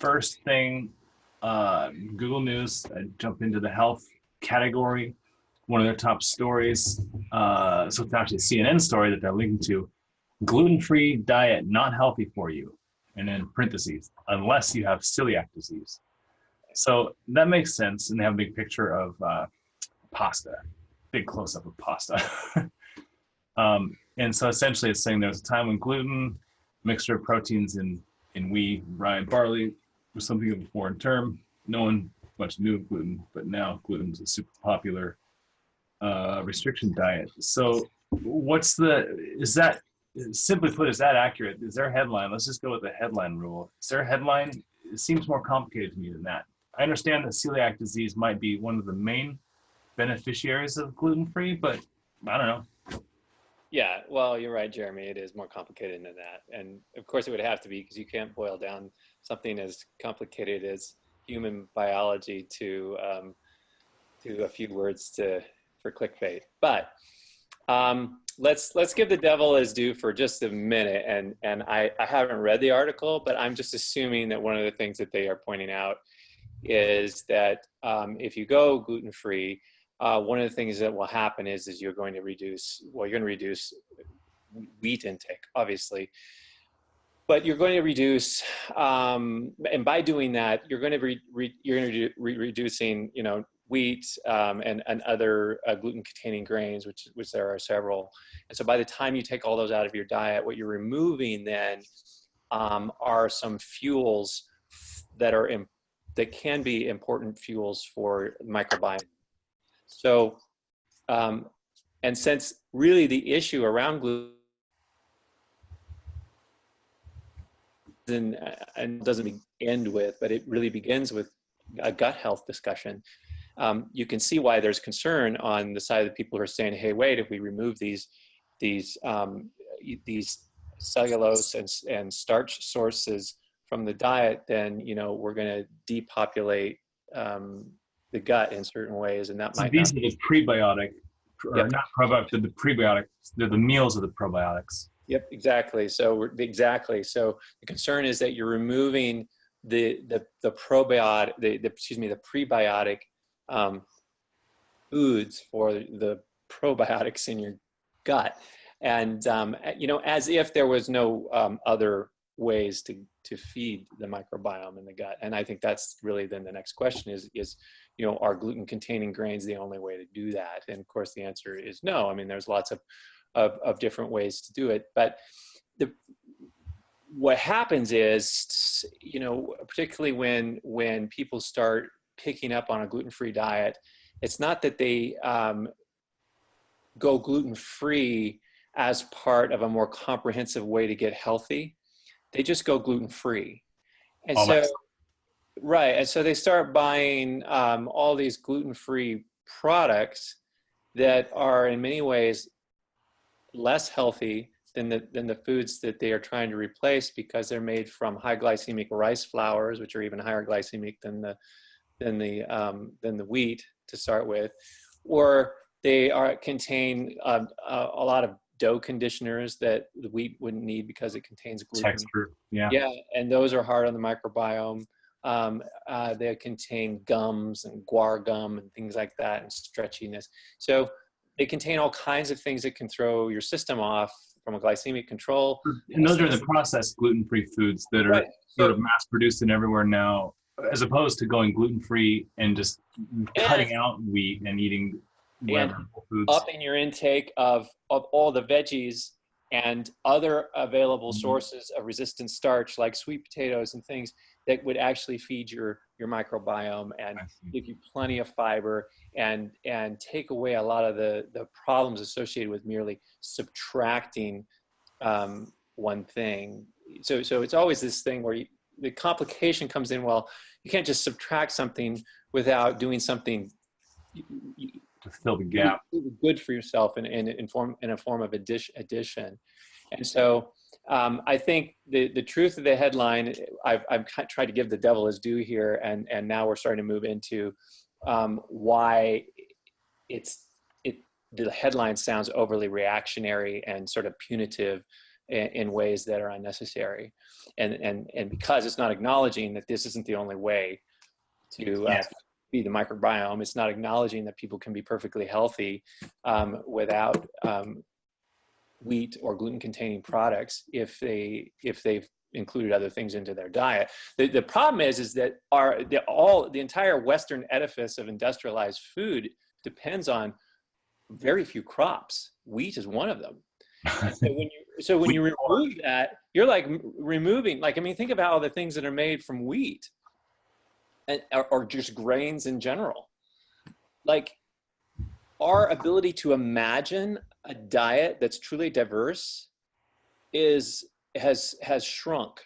first thing, Google News, I jump into the health category. One of their top stories, so it's actually a CNN story that they're linking to, gluten-free diet not healthy for you, and in parentheses, unless you have celiac disease. So that makes sense, and they have a big picture of pasta, big close-up of pasta. And so essentially it's saying there's a time when gluten, mixture of proteins in wheat, rye, and barley was something of a foreign term. No one much knew of gluten, but now gluten is a super popular restriction diet. So is that, simply put, is that accurate? Is there a headline? Let's just go with the headline rule. Is there a headline? It seems more complicated to me than that. I understand that celiac disease might be one of the main beneficiaries of gluten-free, but I don't know. Yeah, well, you're right, Jeremy. It is more complicated than that. And of course it would have to be, because you can't boil down something as complicated as human biology to a few words for clickbait. But let's give the devil his due for just a minute. And I haven't read the article, but I'm just assuming that one of the things that they are pointing out is that if you go gluten-free, one of the things that will happen is you're going to reduce wheat intake, obviously, but you're going to reduce, and by doing that, you're going to be reducing, wheat and other gluten-containing grains, which there are several. And so by the time you take all those out of your diet, what you're removing then are some fuels that can be important fuels for the microbiome. So, and since really the issue around gluten and doesn't end with, but it really begins with a gut health discussion, you can see why there's concern on the side of the people who are saying, hey, wait, if we remove these cellulose and starch sources from the diet, then, we're going to depopulate the gut in certain ways, and that might these are the prebiotic, or yep. not probiotic, the prebiotics. They're the meals of the probiotics. Yep, exactly. So the concern is that you're removing the probiotic, the prebiotic foods for the probiotics in your gut, and as if there was no other ways to feed the microbiome in the gut. And I think that's really then the next question is are gluten-containing grains the only way to do that? And of course the answer is no. I mean, there's lots of different ways to do it, but what happens is, particularly when people start picking up on a gluten-free diet, it's not that they go gluten-free as part of a more comprehensive way to get healthy. They just go gluten-free. And right. And so they start buying all these gluten-free products that are in many ways less healthy than the foods that they are trying to replace, because they're made from high glycemic rice flours, which are even higher glycemic than the wheat to start with, or they contain a lot of dough conditioners that the wheat wouldn't need because it contains gluten. Texture, yeah, and those are hard on the microbiome. They contain gums and guar gum and things like that, and stretchiness. So they contain all kinds of things that can throw your system off from a glycemic control. And those are the processed gluten-free foods that are sort of mass-produced and everywhere now, as opposed to going gluten-free and just cutting out wheat and eating foods. Upping your intake of all the veggies and other available sources of resistant starch, like sweet potatoes and things that would actually feed your microbiome and give you plenty of fiber and take away a lot of the problems associated with merely subtracting one thing. So it's always this thing where the complication comes in. Well, you can't just subtract something without doing something to fill the gap, good for yourself in a form of addition. And so I think the truth of the headline, I've tried to give the devil his due here, and now we're starting to move into why the headline sounds overly reactionary and sort of punitive in ways that are unnecessary. And because it's not acknowledging that this isn't the only way to feed the microbiome, it's not acknowledging that people can be perfectly healthy without wheat or gluten-containing products if they've included other things into their diet. The problem is that the entire Western edifice of industrialized food depends on very few crops. Wheat is one of them. So when you remove that, you're like removing, like, I mean, think about all the things that are made from wheat or just grains in general. Like, our ability to imagine a diet that's truly diverse has shrunk.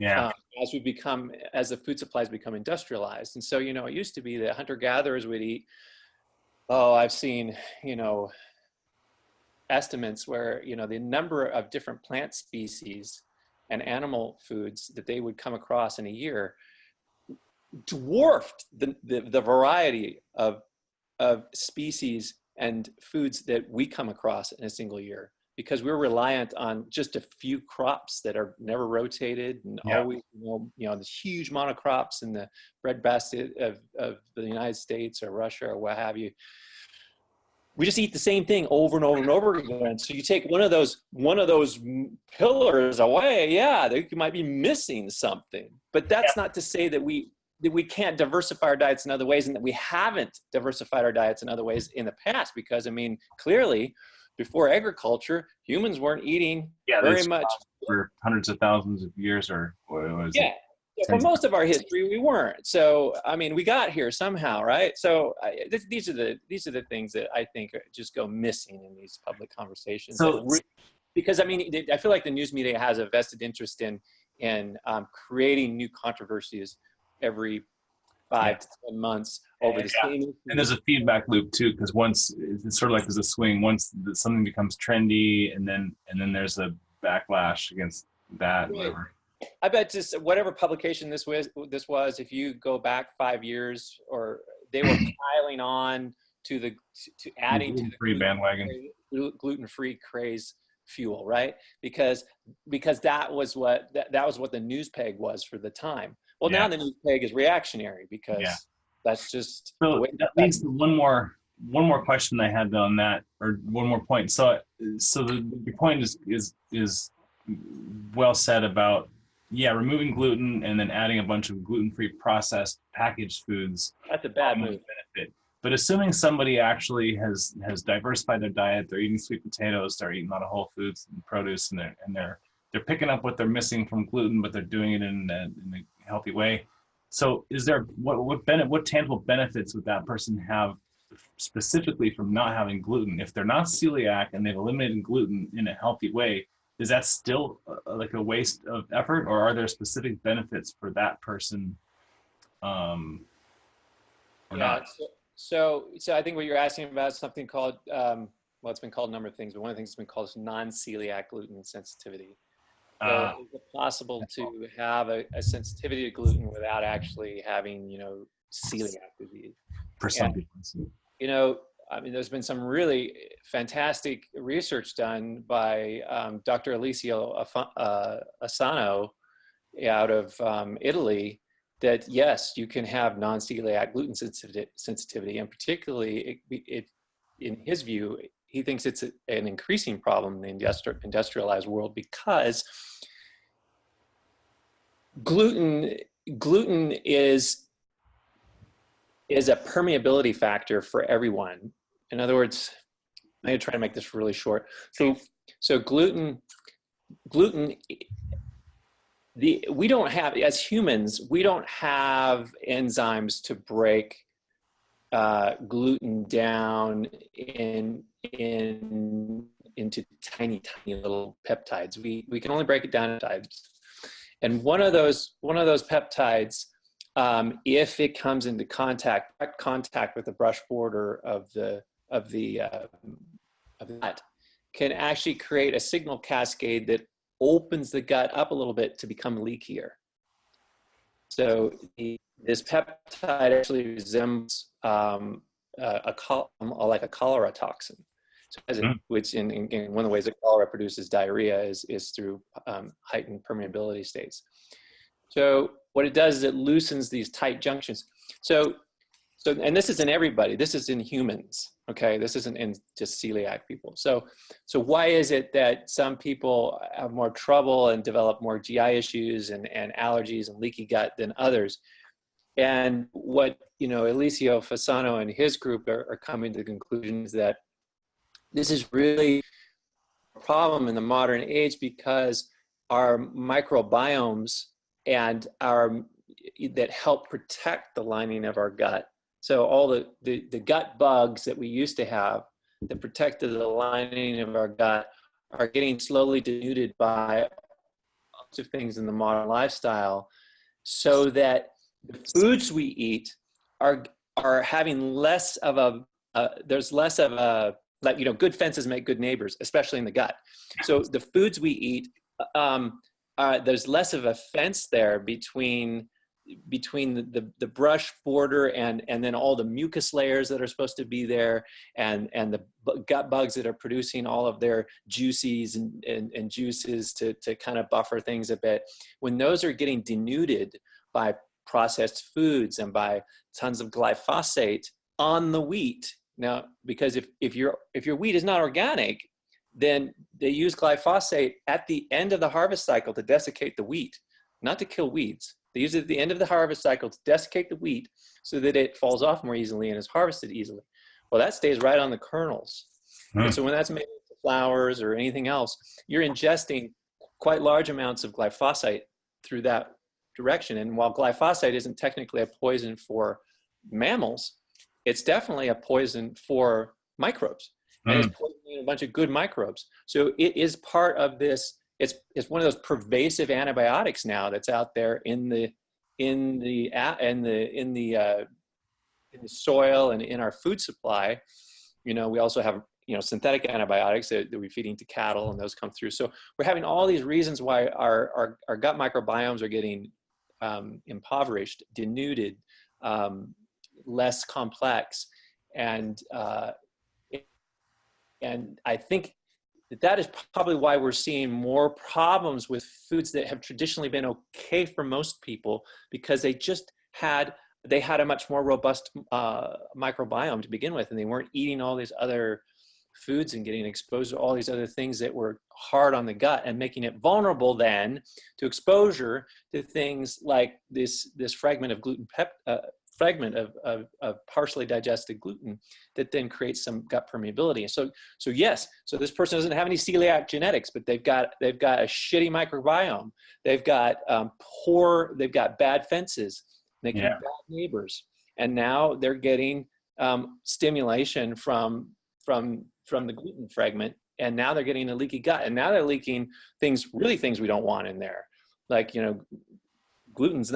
As the food supplies become industrialized. And so, you know, it used to be that hunter-gatherers would eat, I've seen, you know, estimates where, you know, the number of different plant species and animal foods that they would come across in a year dwarfed the variety of species and foods that we come across in a single year, because we're reliant on just a few crops that are never rotated and always, you know, this huge monocrops in the breadbasket of the United States or Russia or what have you. We just eat the same thing over and over and over again. So you take one of those pillars away, you might be missing something. But that's not to say that we can't diversify our diets in other ways, and that we haven't diversified our diets in other ways in the past. Because, I mean, clearly, before agriculture, humans weren't eating very much for hundreds of thousands of years, or what was it? For most of our history, we weren't. So, I mean, we got here somehow, right? So, these are the things that I think just go missing in these public conversations. So, because, I mean, I feel like the news media has a vested interest in creating new controversies every 5 to 10 months over the same issue. And there's a feedback loop too, because once it's sort of like there's a swing. Once something becomes trendy, and then there's a backlash against that. Right. Whatever. I bet just whatever publication this was, if you go back 5 years, or they were piling on to adding to the bandwagon, gluten-free craze fuel, right? Because that was what the news peg was for the time. Well, now the news peg is reactionary, because that's just so. That leads to one more question I had on that, or one more point. So the point is well said about removing gluten and then adding a bunch of gluten-free processed packaged foods. That's a bad move. Benefit. But assuming somebody actually has diversified their diet, they're eating sweet potatoes, they're eating a lot of whole foods and produce, and they're picking up what they're missing from gluten, but they're doing it in a healthy way. So is there what tangible benefits would that person have specifically from not having gluten? If they're not celiac and they've eliminated gluten in a healthy way, is that still like a waste of effort, or are there specific benefits for that person or not? So I think what you're asking about is something called, it's been called a number of things, but one of the things that's been called is non-celiac gluten sensitivity. So is it possible to have a sensitivity to gluten without actually having, you know, celiac disease? For some people. You know, I mean, there's been some really fantastic research done by Dr. Alessio Asano out of Italy, that yes, you can have non-celiac gluten sensitivity, and particularly in his view, he thinks it's an increasing problem in the industrialized world, because gluten is a permeability factor for everyone. In other words, I'm going to try to make this really short. So gluten, we don't have, as humans, we don't have enzymes to break gluten down into tiny little peptides. We can only break it down into peptides. And one of those peptides, if it comes into direct contact with the brush border of the gut, can actually create a signal cascade that opens the gut up a little bit to become leakier. So this peptide actually resembles like a cholera toxin. Which in one of the ways that cholera produces diarrhea is through heightened permeability states. So what it does is it loosens these tight junctions. So and this is in everybody. This is in humans. Okay, this isn't in just celiac people. So why is it that some people have more trouble and develop more GI issues and allergies and leaky gut than others? And what Eliseo Fasano and his group are coming to the conclusion is that this is really a problem in the modern age because our microbiomes and that help protect the lining of our gut. So all the gut bugs that we used to have that protected the lining of our gut are getting slowly denuded by lots of things in the modern lifestyle, so that the foods we eat are having less of there's less of a, like, good fences make good neighbors, especially in the gut. So the foods we eat, there's less of a fence there between the brush border and then all the mucus layers that are supposed to be there, and the gut bugs that are producing all of their juices and juices to kind of buffer things a bit. When those are getting denuded by processed foods and by tons of glyphosate on the wheat. Now, because if your wheat is not organic, then they use glyphosate at the end of the harvest cycle to desiccate the wheat, not to kill weeds. They use it at the end of the harvest cycle to desiccate the wheat so that it falls off more easily and is harvested easily. Well, that stays right on the kernels. And so when that's made into flours or anything else, you're ingesting quite large amounts of glyphosate through that direction. And while glyphosate isn't technically a poison for mammals, it's definitely a poison for microbes. And it's poisoning a bunch of good microbes. So it is part of this. It's one of those pervasive antibiotics now that's out there in the soil and in our food supply. We also have synthetic antibiotics that we're feeding to cattle, and those come through. So we're having all these reasons why our gut microbiomes are getting impoverished, denuded, less complex, and I think that is probably why we're seeing more problems with foods that have traditionally been okay for most people, because they had a much more robust microbiome to begin with, and they weren't eating all these other foods and getting exposed to all these other things that were hard on the gut and making it vulnerable then to exposure to things like this fragment of fragment of partially digested gluten that then creates some gut permeability. So this person doesn't have any celiac genetics, but they've got a shitty microbiome. They've got bad fences. They get bad neighbors, and now they're getting stimulation from the gluten fragment, and now they're getting a leaky gut, and now they're leaking things we don't want in there, like gluten's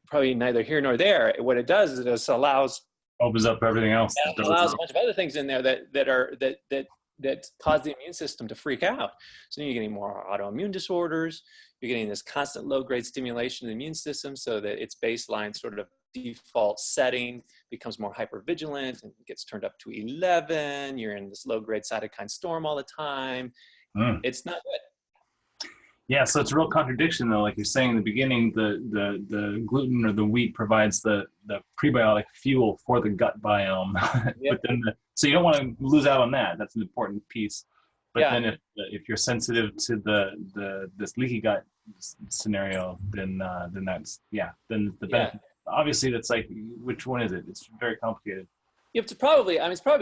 probably neither here nor there. What it does is it just opens up everything else. It allows a bunch of other things in there that cause the immune system to freak out. So you're getting more autoimmune disorders. You're getting this constant low-grade stimulation of the immune system, so that its baseline sort of default setting becomes more hypervigilant and gets turned up to 11. You're in this low-grade cytokine storm all the time. It's not good. Yeah, so it's a real contradiction, though. Like you're saying in the beginning, the gluten or the wheat provides the prebiotic fuel for the gut biome. But then so you don't want to lose out on that. That's an important piece. But then if you're sensitive to this leaky gut scenario, then that's then the benefit. Obviously, that's like, which one is it? It's very complicated. It's probably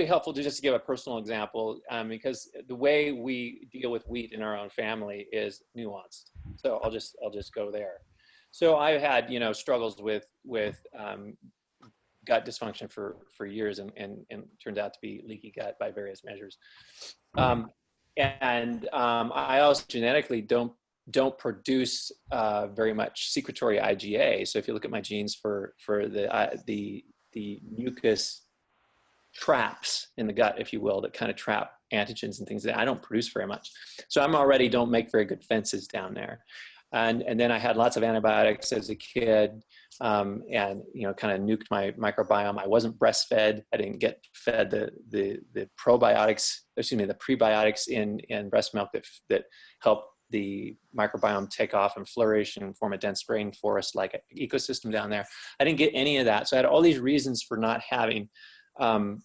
helpful to just give a personal example, because the way we deal with wheat in our own family is nuanced. So I'll just go there. So I've had struggles with gut dysfunction for years, and turned out to be leaky gut by various measures. I also genetically don't produce very much secretory IgA. So if you look at my genes for the mucus traps in the gut, if you will, that kind of trap antigens and things that I don't produce very much. So I'm already don't make very good fences down there. And then I had lots of antibiotics as a kid, and kind of nuked my microbiome. I wasn't breastfed. I didn't get fed the probiotics, excuse me, the prebiotics in breast milk that help the microbiome take off and flourish and form a dense rainforest like ecosystem down there. I didn't get any of that. So I had all these reasons for not having a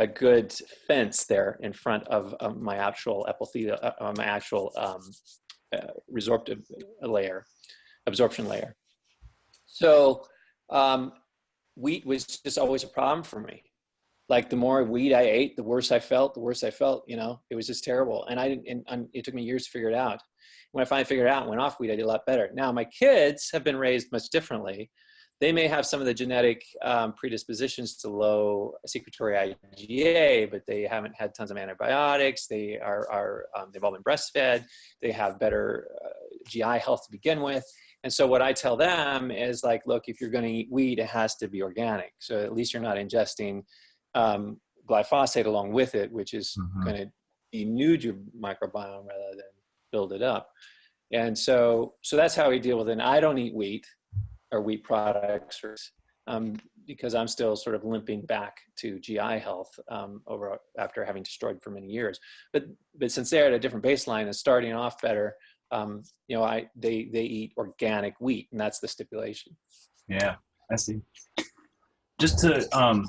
good fence there in front of my actual epithelial, my actual absorption layer. So wheat was just always a problem for me. Like the more wheat I ate, the worse I felt, it was just terrible. And it took me years to figure it out. When I finally figured it out and went off wheat, I did a lot better. Now my kids have been raised much differently. They may have some of the genetic predispositions to low secretory IgA, but they haven't had tons of antibiotics. They've all been breastfed. They have better GI health to begin with. And so what I tell them is like, look, if you're going to eat wheat, it has to be organic. So at least you're not ingesting glyphosate along with it, which is going to denude your microbiome rather than build it up. And so that's how we deal with it. And I don't eat wheat or wheat products, because I'm still sort of limping back to GI health after having destroyed for many years. But since they're at a different baseline and starting off better, they eat organic wheat, and that's the stipulation. Yeah, I see. Just to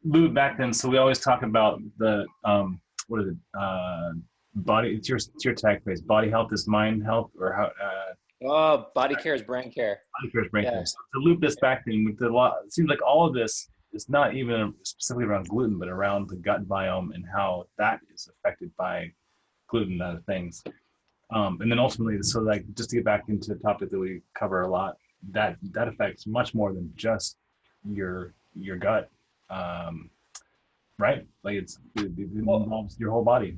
move back then, so we always talk about the what is it? Body. It's your tag phrase. Body health is mind health, or how? Body care is brain care. Body care is brain care. So to loop this back then, with it seems like all of this is not even specifically around gluten, but around the gut biome and how that is affected by gluten and other things. And then ultimately, so like just to get back into the topic that we cover a lot, that affects much more than just your gut, right? Like it involves your whole body.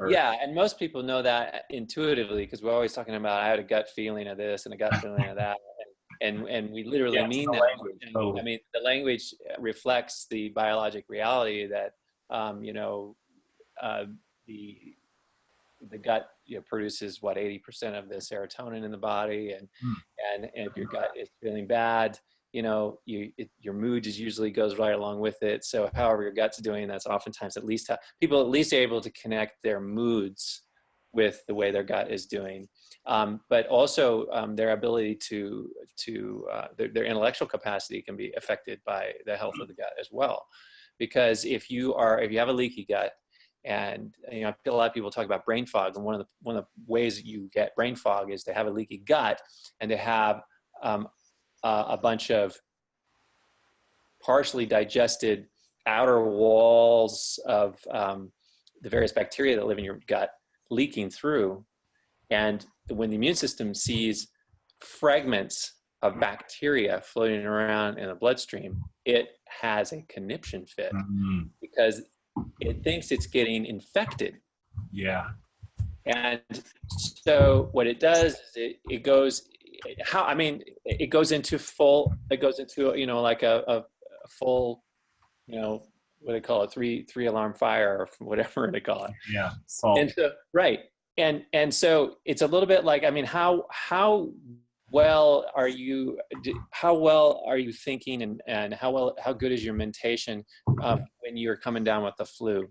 Yeah, and most people know that intuitively because we're always talking about I had a gut feeling of this and a gut feeling of that, and we literally mean that. I mean, the language reflects the biologic reality that the gut produces 80% of the serotonin in the body, and if your gut is feeling bad, your mood usually goes right along with it. So however your gut's doing, that's oftentimes people at least are able to connect their moods with the way their gut is doing. But also their ability their intellectual capacity can be affected by the health of the gut as well. Because if you have a leaky gut, and a lot of people talk about brain fog, and one of the ways you get brain fog is to have a leaky gut and to have a bunch of partially digested outer walls of the various bacteria that live in your gut leaking through. And when the immune system sees fragments of bacteria floating around in the bloodstream, it has a conniption fit because it thinks it's getting infected. Yeah. And so what it does is it goes into like a full, what they call it, three alarm fire or whatever they call it. Yeah. Salt. And so, right. And so it's a little bit like, I mean, how well are you thinking, and how good is your mentation when you're coming down with the flu?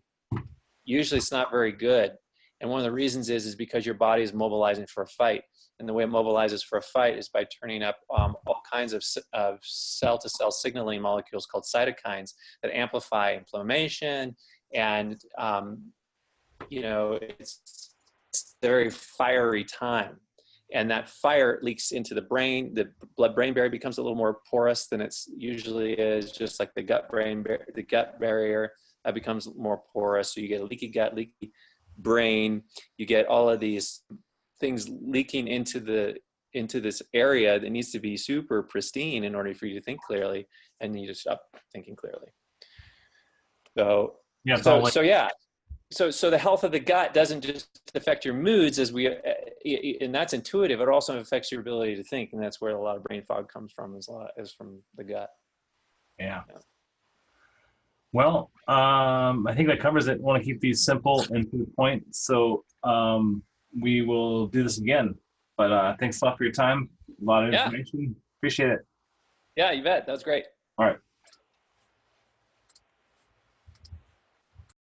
Usually it's not very good. And one of the reasons is because your body is mobilizing for a fight. And the way it mobilizes for a fight is by turning up all kinds of cell-to-cell signaling molecules called cytokines that amplify inflammation. And, it's a very fiery time. And that fire leaks into the brain. The blood-brain barrier becomes a little more porous than it usually is, just like the gut barrier becomes more porous. So you get a leaky gut, leaky brain. You get all of these things leaking into this area that needs to be super pristine in order for you to think clearly, and you just stop thinking clearly. So the health of the gut doesn't just affect your moods, and that's intuitive. It also affects your ability to think, and that's where a lot of brain fog comes from. Is from the gut. Yeah. Well, I think that covers it. I want to keep these simple and to the point. So, we will do this again. But thanks a lot for your time. A lot of Yeah, information. Appreciate it. yeah, you bet. That was great. All right.